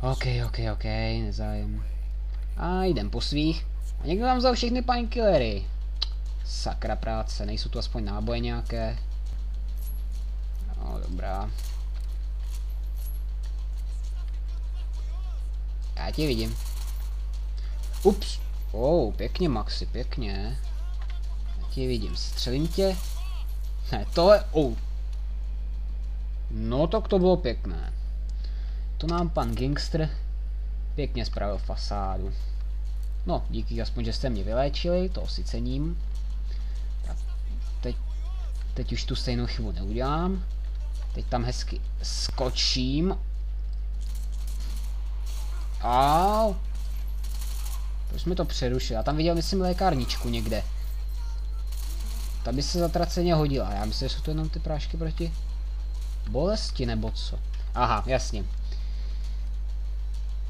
Ok, nezájem. A jdem po svých. A někdo nám vzal všechny painkillery. Sakra práce, nejsou tu aspoň náboje nějaké. No, dobrá. Já tě vidím. Ups. Pěkně Maxi, pěkně. Já tě vidím, střelím tě. Ne, tohle, No tak to bylo pěkné. To nám pan gangster pěkně spravil fasádu. No, díky aspoň, že jste mě vyléčili, to si cením. Tak, teď už tu stejnou chybu neudělám. Teď tam hezky skočím. Au. Proč mi to přerušil? Já tam viděl, myslím, lékárničku někde. Ta by se zatraceně hodila. Já myslím, že jsou to jenom ty prášky proti bolesti, nebo co? Aha, jasně.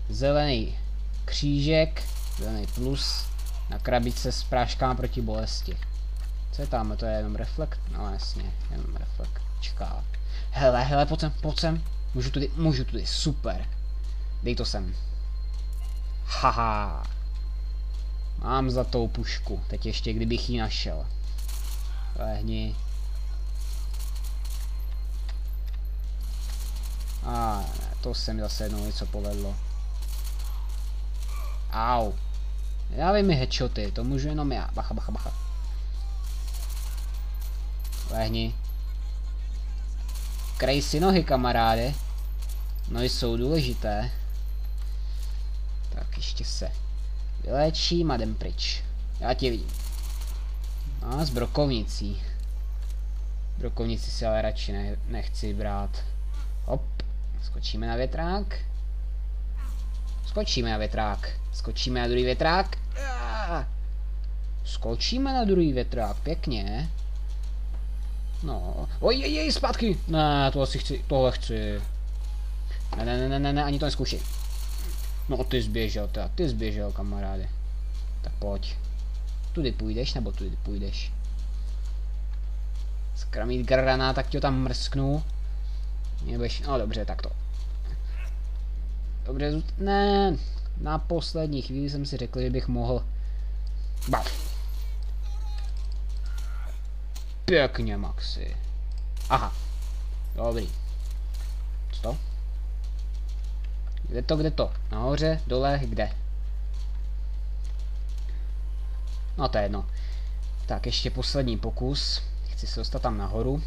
Zelený křížek, zelený plus na krabice s práškami proti bolesti. Co je tam? To je jenom reflekt? No jasně, jenom reflekčka. Hele, pojď sem. Můžu tudy, super. Dej to sem. Haha. Mám za tou pušku, teď ještě kdybych ji našel. Lehni. Ne, to se mi zase jednou něco povedlo. Au. Nedávej mi headshoty, to můžu jenom já. Bacha. Lehni. Krej si nohy, kamaráde. No, jsou důležité. Tak ještě se vyléčím a jdem pryč. Já tě vidím. S brokovnicí. Brokovnici si ale radši nechci brát. Hop. Skočíme na větrák. Skočíme na druhý větrák. Skočíme na druhý větrák, pěkně. No. Ojej, zpátky. Ne, tohle chci. Ne, ani to neskoušej. No, ty zběžel, kamaráde. Tak pojď. Tudy půjdeš, nebo tudy půjdeš? Skoro mít granát, tak tě tam mrsknu. No dobře, tak to. Dobře, ne. Na poslední chvíli jsem si řekl, že bych mohl... Baf. Pěkně, Maxi. Aha. Dobrý. Co to? Kde to? Nahoře, dole, kde? No to je jedno. Tak ještě poslední pokus. Chci se dostat tam nahoru.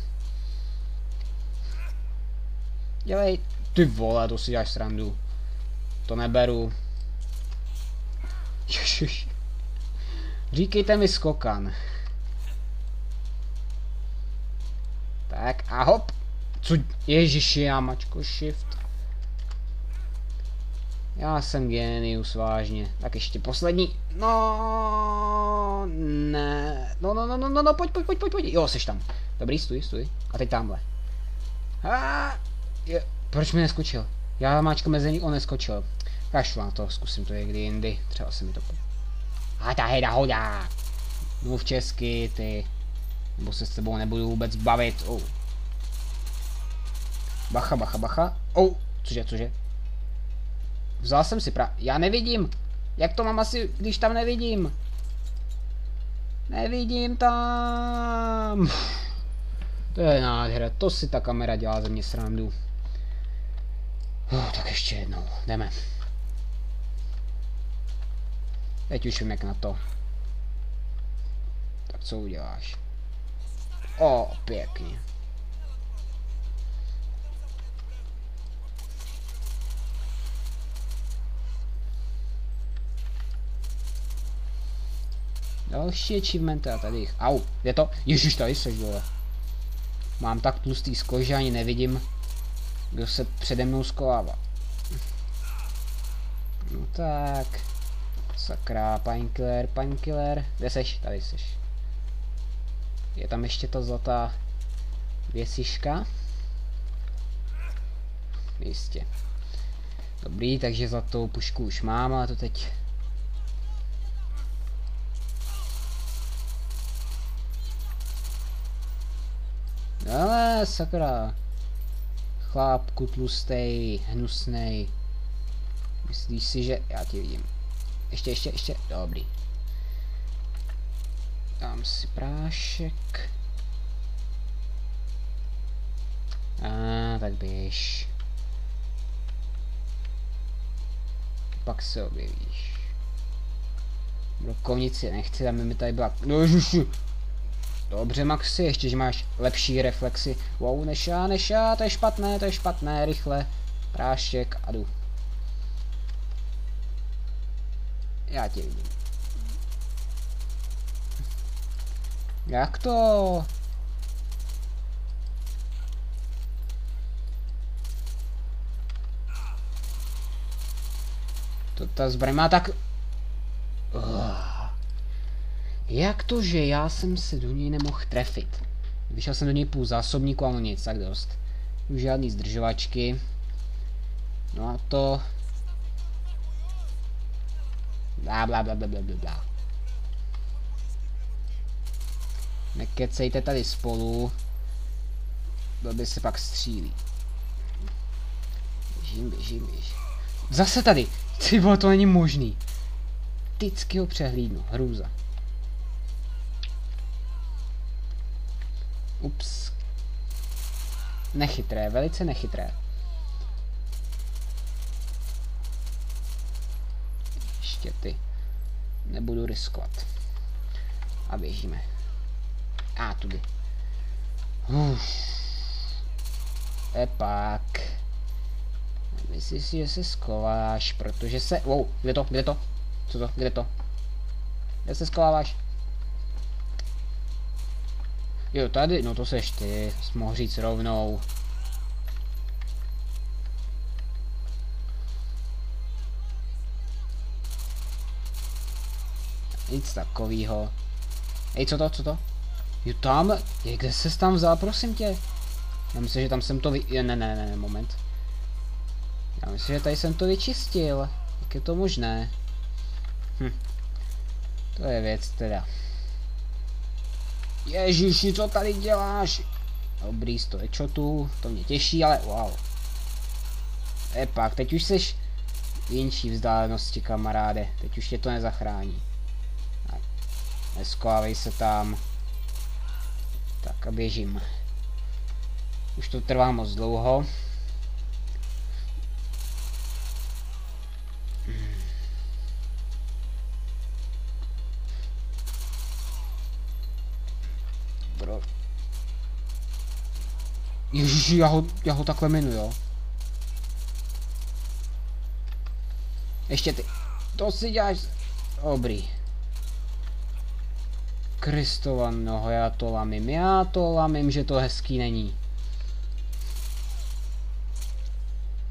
Dělej. Ty vole, to si děláš srandu. To neberu. Ježiš. Říkejte mi skokan. Tak a hop. Co? Ježiši, já mačko shift. Já jsem genius, vážně. Tak ještě poslední. No, ne. No, pojď. Jo, seš tam. Dobrý, stůj. A teď tamhle. Proč mi neskočil? Já máčka mezi on neskočil. Kašlu na to, zkusím to někdy jindy. Třeba se mi to... hoda. Mluv česky, ty. Nebo se s tebou nebudu vůbec bavit. Bacha. Cože? Vzal jsem si já nevidím. Jak to mám asi, když tam nevidím? Nevidím tam. To je nádhera, to si ta kamera dělá ze mě srandu. Tak ještě jednou, jdeme. Teď už vím jak na to. Tak co uděláš? Pěkně. Další achievementy a tady jich. Au, je to? Ježiš, tady seš dole. Mám tak tlustý sklo, že ani nevidím, kdo se přede mnou skolává. No tak. Sakra, painkiller. Kde seš? Tady seš. Je tam ještě ta zlatá věciška. Jistě. Dobrý, takže zlatou pušku už mám, ale to teď... Ale sakra. Chlápku tlustej, hnusnej. Myslíš si, že já tě vidím? Ještě. Dobrý. Dám si prášek. Tak běž. Pak se objevíš. Brokovnici nechci, aby mi tady byla... No ježiši. Dobře, Maxi, ještě, že máš lepší reflexy. Wow, než já, to je špatné, rychle. Prášek a jdu. Já tě vidím. Jak to? To ta zbraň má tak... Jak to, že já jsem se do něj nemohl trefit? Vyšel jsem do něj půl zásobníku, ale nic, tak dost. Už žádný zdržovačky. No a to... Bla. Nekecejte tady spolu. Blbě se pak střílí. Běžím. Zase tady! Ty vole, to není možný. Vždycky ho přehlídnu. Hrůza. Ups. Nechytré, velice nechytré. Ještě ty. Nebudu riskovat. A běžíme. Tudy. Epak. Myslíš si, že se skováš, protože se... Wow, kde to? Co to? Kde to? Kde se skováváš? Jo, tady, no to seš ty, jsi mohl říct rovnou. Nic takovýho. Ej, co to? Jo, tam? Kde ses tam vzal, prosím tě? Já myslím, že tam jsem to Ne, moment. Já myslím, že tady jsem to vyčistil. Jak je to možné? To je věc teda. Ježiši, co tady děláš? Dobrý, stoj čotu, to mě těší, ale wow. Epak, teď už seš v jinší vzdálenosti, kamaráde. Teď už tě to nezachrání. Neskovávej se tam. Tak a běžím. Už to trvá moc dlouho. Bro. Ježiši, já ho takhle minu, jo. Ještě ty. To si děláš. Dobrý. Kristova noho, já to lamím, že to hezký není.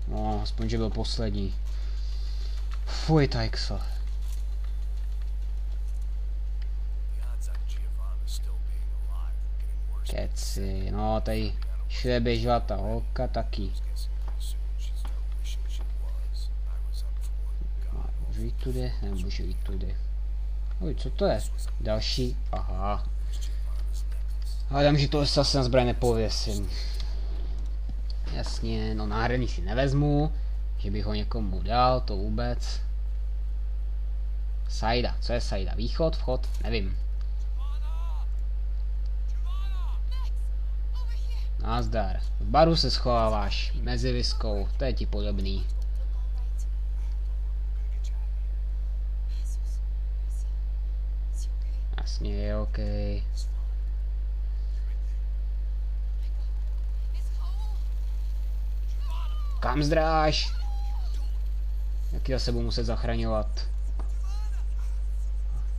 No, aspoň, že byl poslední. Fuj, Tykso. Keci, no tady všude běžela ta holka taky. Můžu jít tudy? Nemůžu jít tudy. Oj, co to je? Další? Aha. Hádám, že to zase na zbraň nepověsím. Jasně, no náhradní si nevezmu. Že bych ho někomu dal, to vůbec. Sajda, co je sajda? Východ, vchod? Nevím. Nazdar. V baru se schováváš. Mezi viskou, to je ti podobný. Jasně, je OK. Kam zdráš? Jak já se budu muset zachraňovat?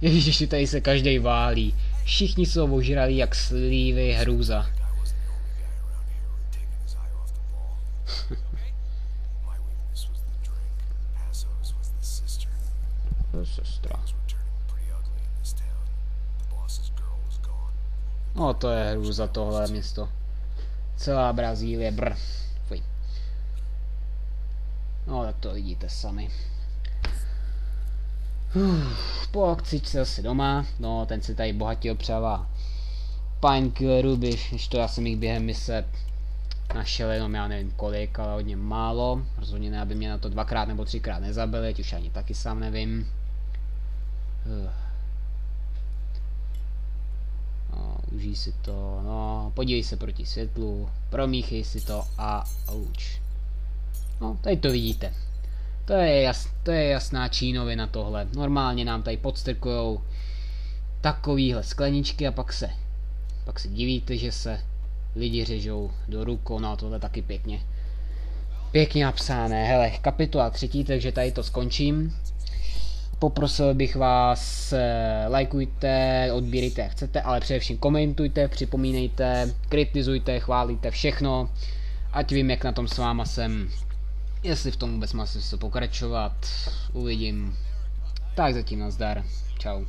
Ježiši, tady se každej válí. Všichni jsou ožralí jak slívy, hrůza. Sestra. No to je hrůza tohle město. Celá Brazílie, Fuj. No tak to vidíte sami. Po akcičce zase doma. No ten se tady bohatě opřává painkilleru, než to já jsem jich během mise našel jenom já nevím kolik, ale hodně málo. Rozhodně ne, aby mě na to 2x nebo 3x nezabili, už ani taky sám nevím. No, užij si to, no, podívej se proti světlu, promíchej si to a ouč. No, tady to vidíte. To je jasná čínovina tohle. Normálně nám tady podstrkujou takovýhle skleničky a pak se divíte, že se lidi řežou do rukou, no a tohle taky pěkně napsané. Hele, kapitola 3, takže tady to skončím. Poprosil bych vás, lajkujte, odbírejte jak chcete, ale především komentujte, připomínejte, kritizujte, chválíte všechno, ať vím jak na tom s váma jsem, jestli v tom vůbec má smysl pokračovat, uvidím. Tak zatím nazdar, čau.